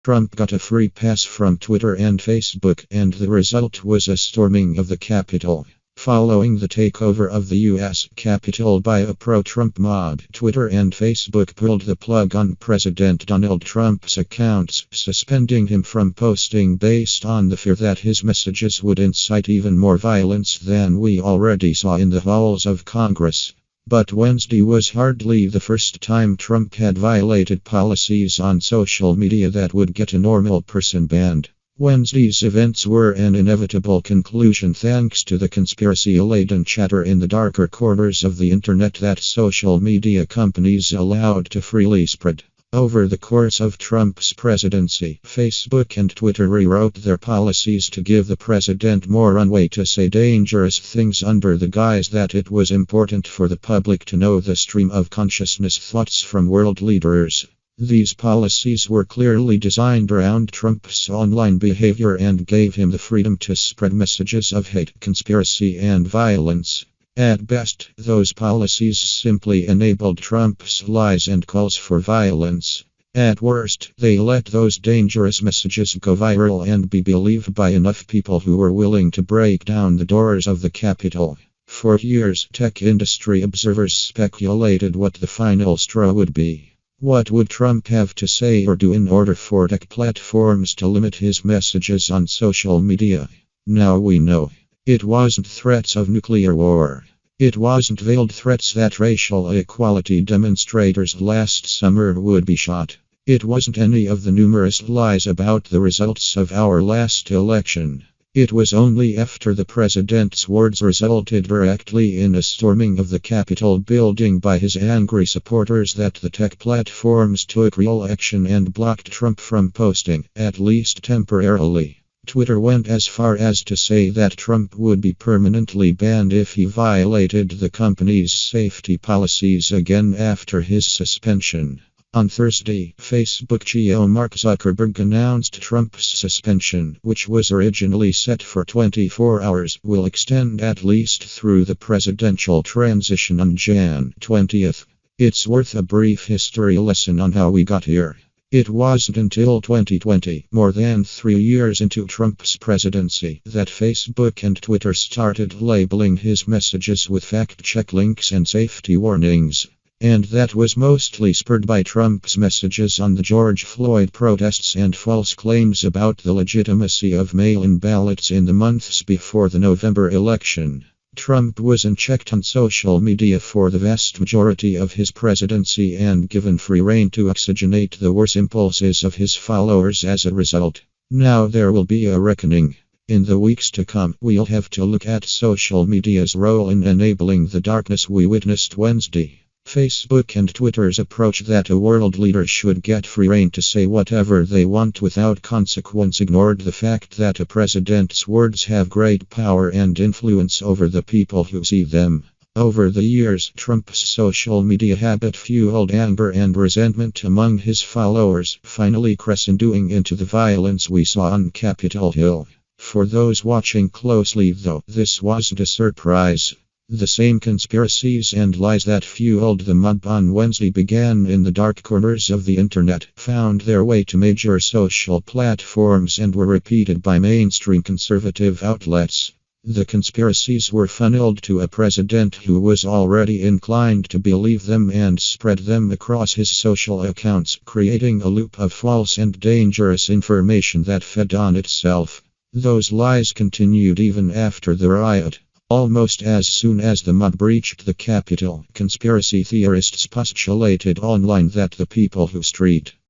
Trump got a free pass from Twitter and Facebook, and the result was a storming of the Capitol. Following the takeover of the U.S. Capitol by a pro-Trump mob, Twitter and Facebook pulled the plug on President Donald Trump's accounts, suspending him from posting based on the fear that his messages would incite even more violence than we already saw in the halls of Congress. But Wednesday was hardly the first time Trump had violated policies on social media that would get a normal person banned. Wednesday's events were an inevitable conclusion thanks to the conspiracy-laden chatter in the darker corners of the internet that social media companies allowed to freely spread. Over the course of Trump's presidency, Facebook and Twitter rewrote their policies to give the president more runway to say dangerous things under the guise that it was important for the public to know the stream of consciousness thoughts from world leaders. These policies were clearly designed around Trump's online behavior and gave him the freedom to spread messages of hate, conspiracy, and violence. At best, those policies simply enabled Trump's lies and calls for violence. At worst, they let those dangerous messages go viral and be believed by enough people who were willing to break down the doors of the Capitol. For years, tech industry observers speculated what the final straw would be. What would Trump have to say or do in order for tech platforms to limit his messages on social media? Now we know. It wasn't threats of nuclear war. It wasn't veiled threats that racial equality demonstrators last summer would be shot. It wasn't any of the numerous lies about the results of our last election. It was only after the president's words resulted directly in a storming of the Capitol building by his angry supporters that the tech platforms took real action and blocked Trump from posting, at least temporarily. Twitter went as far as to say that Trump would be permanently banned if he violated the company's safety policies again after his suspension. On Thursday, Facebook CEO Mark Zuckerberg announced Trump's suspension, which was originally set for 24 hours, will extend at least through the presidential transition on Jan 20th. It's worth a brief history lesson on how we got here. It wasn't until 2020, more than 3 years into Trump's presidency, that Facebook and Twitter started labeling his messages with fact-check links and safety warnings. And that was mostly spurred by Trump's messages on the George Floyd protests and false claims about the legitimacy of mail-in ballots in the months before the November election. Trump was unchecked on social media for the vast majority of his presidency and given free rein to oxygenate the worst impulses of his followers as a result. Now there will be a reckoning. In the weeks to come, we'll have to look at social media's role in enabling the darkness we witnessed Wednesday. Facebook and Twitter's approach that a world leader should get free rein to say whatever they want without consequence ignored the fact that a president's words have great power and influence over the people who see them. Over the years, Trump's social media habit fueled anger and resentment among his followers, finally crescendoing into the violence we saw on Capitol Hill. For those watching closely, though, this wasn't a surprise. The same conspiracies and lies that fueled the mob on Wednesday began in the dark corners of the internet, found their way to major social platforms, and were repeated by mainstream conservative outlets. The conspiracies were funneled to a president who was already inclined to believe them and spread them across his social accounts, creating a loop of false and dangerous information that fed on itself. Those lies continued even after the riot. Almost as soon as the mob breached the Capitol, conspiracy theorists postulated online that the people who street